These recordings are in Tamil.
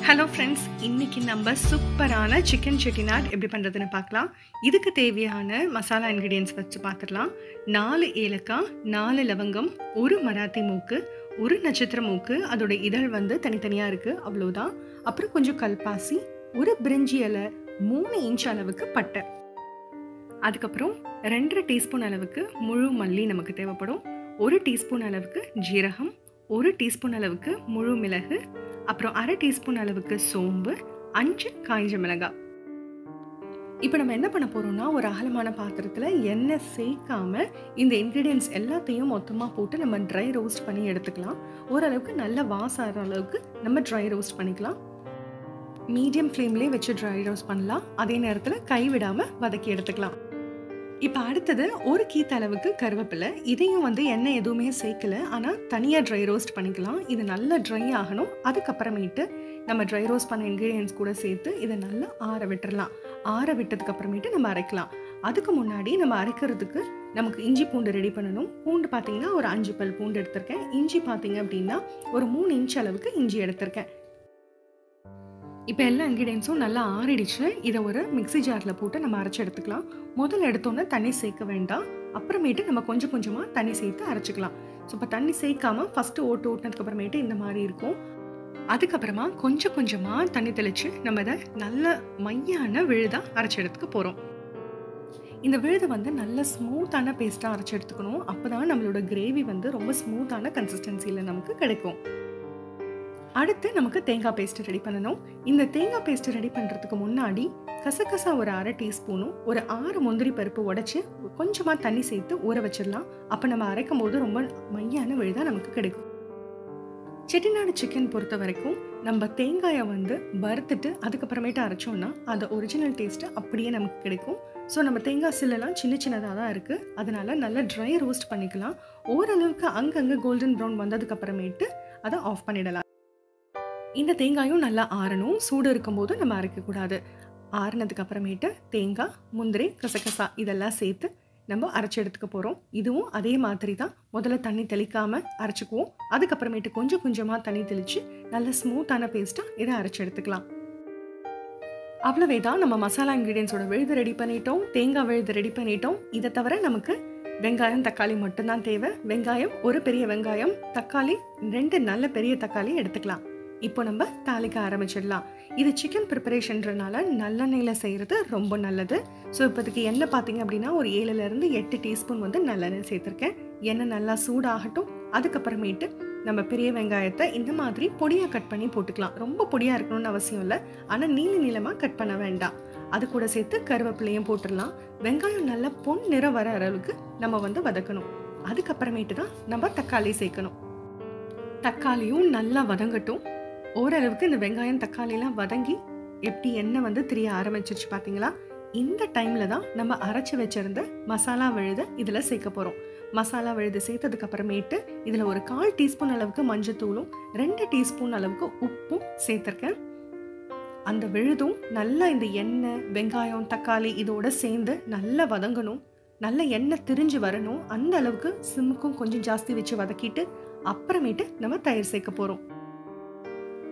ஹலோ ஃப்ரெண்ட்ஸ், இன்றைக்கி நம்ம சூப்பரான சிக்கன் செட்டிநாட் எப்படி பண்ணுறதுன்னு பார்க்கலாம். இதுக்கு தேவையான மசாலா இன்க்ரீடியன்ட்ஸ் வச்சு பார்த்துடலாம். 4 ஏலக்காய், 4 லவங்கம், 1 மராத்தி மூக்கு, 1 நட்சத்திர மூக்கு, அதோட இதழ் வந்து தனித்தனியாக இருக்குது, அவ்வளோதான். அப்புறம் கொஞ்சம் கல்பாசி, 1 பிரிஞ்சி இலை, 3 இன்ச் அளவுக்கு பட்டை, அதுக்கப்புறம் 2 டீஸ்பூன் அளவுக்கு முழு மல்லி நமக்கு தேவைப்படும், 1 டீஸ்பூன் அளவுக்கு ஜீரகம், 1 டீஸ்பூன் அளவுக்கு முழு மிளகு, அப்புறம் 1/2 டீஸ்பூன் அளவுக்கு சோம்பு, 5 காய்ஞ்ச மிளகாய். இப்போ நம்ம என்ன பண்ண போகிறோம்னா, ஒரு அகலமான பாத்திரத்தில் எண்ணெய் சேர்க்காம இந்த இன்க்ரீடியன்ட்ஸ் எல்லாத்தையும் மொத்தமாக போட்டு நம்ம ட்ரை ரோஸ்ட் பண்ணி எடுத்துக்கலாம். ஓரளவுக்கு நல்ல வாசம் ஆகிற அளவுக்கு நம்ம ட்ரை ரோஸ்ட் பண்ணிக்கலாம். மீடியம் ஃப்ளேம்லேயே வச்சு ட்ரை ரோஸ்ட் பண்ணலாம். அதே நேரத்தில் கைவிடாமல் வதக்கி எடுத்துக்கலாம். இப்போ அடுத்தது 1 கீத்து அளவுக்கு கருவேப்பிலை. இதையும் வந்து எண்ணெய் எதுவுமே சேர்க்கல, ஆனால் தனியாக ட்ரை ரோஸ்ட் பண்ணிக்கலாம். இது நல்லா ட்ரை ஆகணும். அதுக்கப்புறமேட்டு நம்ம ட்ரை ரோஸ்ட் பண்ண இன்க்ரீடியன்ஸ் கூட சேர்த்து இதை நல்லா ஆற விட்டுறலாம். ஆற விட்டதுக்கு அப்புறமேட்டு நம்ம அரைக்கலாம். அதுக்கு முன்னாடி நம்ம அரைக்கிறதுக்கு நமக்கு இஞ்சி பூண்டு ரெடி பண்ணணும். பூண்டு பார்த்தீங்கன்னா ஒரு 5 பல் பூண்டு எடுத்திருக்கேன். இஞ்சி பார்த்தீங்க அப்படின்னா ஒரு 3 இன்ச் அளவுக்கு இஞ்சி எடுத்திருக்கேன். இப்போ எல்லா இன்க்ரீடியன்ஸும் நல்லா ஆறிடுச்சு. இதை ஒரு மிக்ஸி ஜாரில் போட்டு நம்ம அரைச்சி எடுத்துக்கலாம். முதல்ல எடுத்தோன்னே தண்ணி சேர்க்க வேண்டாம். அப்புறமேட்டு நம்ம கொஞ்சம் கொஞ்சமாக தண்ணி சேர்த்து அரைச்சிக்கலாம். ஸோ இப்போ தண்ணி சேர்க்காம ஃபஸ்ட்டு ஓட்டுனதுக்கு அப்புறமேட்டு இந்த மாதிரி இருக்கும். அதுக்கப்புறமா கொஞ்சம் கொஞ்சமாக தண்ணி தெளித்து நம்ம இதை நல்ல மையான விழுதாக அரைச்சி எடுத்துக்க போகிறோம். இந்த விழுதை வந்து நல்ல ஸ்மூத்தான பேஸ்ட்டாக அரைச்சி எடுத்துக்கணும். அப்போ தான் நம்மளோட கிரேவி வந்து ரொம்ப ஸ்மூத்தான கன்சிஸ்டன்சியில் நமக்கு கிடைக்கும். அடுத்து நமக்கு தேங்காய் பேஸ்ட்டு ரெடி பண்ணணும். இந்த தேங்காய் பேஸ்ட்டு ரெடி பண்ணுறதுக்கு முன்னாடி கசகசா ஒரு 1/2 டீஸ்பூனும், ஒரு 6 முந்திரி பருப்பு உடைச்சி கொஞ்சமாக தண்ணி சேர்த்து ஊற வச்சிடலாம். அப்போ நம்ம அரைக்கும் போது ரொம்ப மையான விழுதாக நமக்கு கிடைக்கும். செட்டிநாடு சிக்கன் பொறுத்த வரைக்கும் நம்ம தேங்காயை வந்து வறுத்துட்டு அதுக்கப்புறமேட்டு அரைச்சோம்னா அந்த ஒரிஜினல் டேஸ்ட்டு அப்படியே நமக்கு கிடைக்கும். ஸோ நம்ம தேங்காய் சில்லெல்லாம் சின்ன சின்னதாக தான் இருக்குது, அதனால நல்லா ட்ரை ரோஸ்ட் பண்ணிக்கலாம். ஓரளவுக்கு அங்கங்கே கோல்டன் ப்ரௌன் வந்ததுக்கு அப்புறமேட்டு அதை ஆஃப் பண்ணிடலாம். இந்த தேங்காயும் நல்லா ஆறணும். சூடு இருக்கும்போது நம்ம அரைக்கக்கூடாது. ஆறினதுக்கு அப்புறமேட்டு தேங்காய், முந்திரி, கசகசா இதெல்லாம் சேர்த்து நம்ம அரைச்சி எடுத்துக்க போகிறோம். இதுவும் அதே மாதிரி தான். முதல்ல தண்ணி தெளிக்காமல் அரைச்சிக்குவோம். அதுக்கப்புறமேட்டு கொஞ்சம் கொஞ்சமாக தண்ணி தெளித்து நல்ல ஸ்மூத்தான பேஸ்ட்டாக இதை அரைச்சி எடுத்துக்கலாம். அவ்வளவே தான். நம்ம மசாலா இன்க்ரீடியன்ஸோட விழுது ரெடி பண்ணிட்டோம். தேங்காய் விழுது ரெடி பண்ணிட்டோம். இதை தவிர நமக்கு வெங்காயம், தக்காளி மட்டும்தான் தேவை. வெங்காயம் ஒரு பெரிய வெங்காயம், தக்காளி 2 நல்ல பெரிய தக்காளி எடுத்துக்கலாம். இப்போ நம்ம தாளிக்க ஆரம்பிச்சிடலாம். இது சிக்கன் ப்ரிப்பரேஷன்றனால நல்லெண்ணெயில் செய்கிறது ரொம்ப நல்லது. ஸோ இப்போதைக்கு எண்ணெய் பார்த்தீங்க அப்படின்னா ஒரு 7லேருந்து 8 டீஸ்பூன் வந்து நல்லெண்ணெய் சேர்த்துருக்கேன். எண்ணெய் நல்லா சூடாகட்டும். அதுக்கப்புறமேட்டு நம்ம பெரிய வெங்காயத்தை இந்த மாதிரி பொடியாக கட் பண்ணி போட்டுக்கலாம். ரொம்ப பொடியாக இருக்கணும்னு அவசியம் இல்லை, ஆனால் நீளமாக கட் பண்ண வேண்டாம். அது கூட சேர்த்து கருவேப்பிலையும் போட்டுடலாம். வெங்காயம் நல்லா பொன் நிறம் வர அளவுக்கு நம்ம வந்து வதக்கணும். அதுக்கப்புறமேட்டு தான் நம்ம தக்காளி சேர்க்கணும். தக்காளியும் நல்லா வதங்கட்டும். ஓரளவுக்கு இந்த வெங்காயம் தக்காளிலாம் வதங்கி எப்படி எண்ணெய் வந்து திரிய ஆரம்பிச்சிருச்சு பார்த்தீங்களா? இந்த டைமில் தான் நம்ம அரைச்சி வச்சிருந்த மசாலா விழுதை இதில் சேர்க்க போகிறோம். மசாலா விழுது சேர்த்ததுக்கு அப்புறமேட்டு இதில் ஒரு 1/4 டீஸ்பூன் அளவுக்கு மஞ்சத்தூளும் 2 டீஸ்பூன் அளவுக்கு உப்பும் சேர்த்துருக்கேன். அந்த விழுதும் நல்லா இந்த எண்ணெய், வெங்காயம், தக்காளி இதோட சேர்ந்து நல்லா வதங்கணும். நல்ல எண்ணெய் திரிஞ்சு வரணும். அந்த அளவுக்கு சிம்முக்கும் கொஞ்சம் ஜாஸ்தி வச்சு வதக்கிட்டு அப்புறமேட்டு நம்ம தயிர் சேர்க்க போகிறோம்.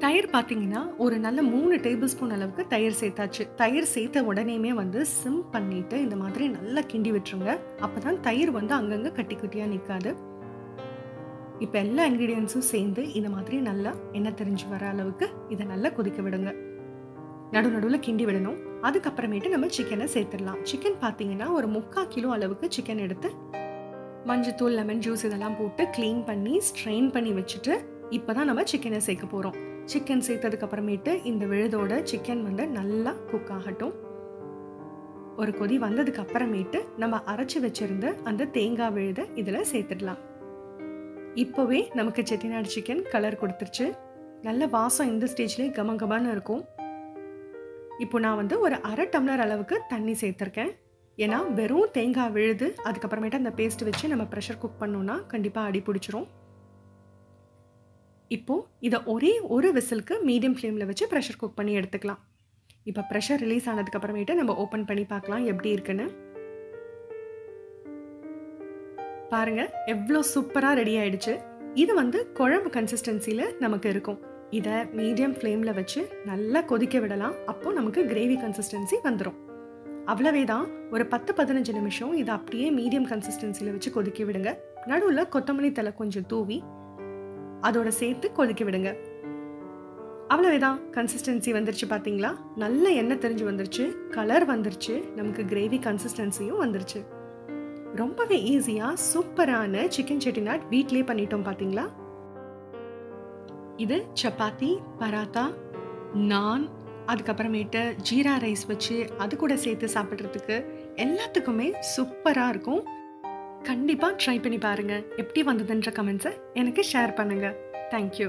தயிர் பார்த்தீங்கன்னா ஒரு நல்ல 3 டேபிள் ஸ்பூன் அளவுக்கு தயிர் சேர்த்தாச்சு. தயிர் சேர்த்த உடனேயுமே வந்து சிம் பண்ணிட்டு இந்த மாதிரி நல்லா கிண்டி விட்டுருங்க. அப்போ தான் தயிர் வந்து அங்கங்கே கட்டி குட்டியாக நிற்காது. இப்போ எல்லா இன்க்ரீடியன்ஸும் சேர்ந்து இந்த மாதிரி நல்லா எண்ணெய் தெரிஞ்சு வர அளவுக்கு இதை நல்லா கொதிக்க விடுங்க. நடுவில் கிண்டி விடணும். அதுக்கப்புறமேட்டு நம்ம சிக்கனை சேர்த்துடலாம். சிக்கன் பார்த்தீங்கன்னா ஒரு 3/4 கிலோ அளவுக்கு சிக்கன் எடுத்து மஞ்சத்தூள், லெமன் ஜூஸ் இதெல்லாம் போட்டு க்ளீன் பண்ணி ஸ்ட்ரெயின் பண்ணி வச்சுட்டு இப்போ தான் நம்ம சிக்கனை சேர்க்க போகிறோம். சிக்கன் சேர்த்ததுக்கு அப்புறமேட்டு இந்த விழுதோட சிக்கன் வந்து நல்லா குக் ஆகட்டும். ஒரு கொதி வந்ததுக்கு அப்புறமேட்டு நம்ம அரைச்சி வச்சிருந்த அந்த தேங்காய் விழுதை இதில் சேர்த்துடலாம். இப்போவே நமக்கு செட்டிநாடு சிக்கன் கலர் கொடுத்துருச்சு. நல்ல வாசம் இந்த ஸ்டேஜ்லேயே கமகமான்னு இருக்கும். இப்போ நான் வந்து ஒரு 1/2 டம்ளர் அளவுக்கு தண்ணி சேர்த்துருக்கேன். ஏன்னா வெறும் தேங்காய் விழுது அதுக்கப்புறமேட்டு அந்த பேஸ்ட் வச்சு நம்ம ப்ரெஷர் குக் பண்ணோன்னா கண்டிப்பாக அடி பிடிச்சிரும். இப்போது இதை ஒரே ஒரு விசிலுக்கு மீடியம் ஃப்ளேமில் வச்சு ப்ரெஷர் குக் பண்ணி எடுத்துக்கலாம். இப்போ ப்ரெஷர் ரிலீஸ் ஆனதுக்கப்புறமேட்டு நம்ம ஓப்பன் பண்ணி பார்க்கலாம் எப்படி இருக்குன்னு. பாருங்கள் எவ்வளோ சூப்பராக ரெடி ஆகிடுச்சு. இது வந்து குழம்பு கன்சிஸ்டன்சியில் நமக்கு இருக்கும். இதை மீடியம் ஃப்ளேமில் வச்சு நல்லா கொதிக்க விடலாம். அப்போது நமக்கு கிரேவி கன்சிஸ்டன்சி வந்துடும். அவ்வளவே தான். ஒரு 10-15 நிமிஷம் இதை அப்படியே மீடியம் கன்சிஸ்டன்சியில் வச்சு கொதிக்க விடுங்க. நடுவில் கொத்தமல்லி தழை கொஞ்சம் தூவி அதோட சேர்த்து கொதிக்க விடுங்க. அவ்வளவே தான். கன்சிஸ்டன்சி வந்துருச்சு பார்த்தீங்களா? நல்ல எண்ணெய் தெரிஞ்சு வந்துருச்சு, கலர் வந்துருச்சு, நமக்கு கிரேவி கன்சிஸ்டன்சியும் வந்துருச்சு. ரொம்பவே ஈஸியாக சூப்பரான சிக்கன் செட்டிநாட் வீட்லேயே பண்ணிட்டோம் பார்த்தீங்களா? இது சப்பாத்தி, பராத்தா, நான், அதுக்கப்புறமேட்டு ஜீரா ரைஸ் வச்சு அது கூட சேர்த்து சாப்பிட்றதுக்கு எல்லாத்துக்குமே சூப்பராக இருக்கும். கண்டிப்பாக ட்ரை பண்ணி பாருங்கள். எப்படி வந்ததுன்ற கமெண்ட்ஸை எனக்கு ஷேர் பண்ணுங்கள். தேங்க்யூ.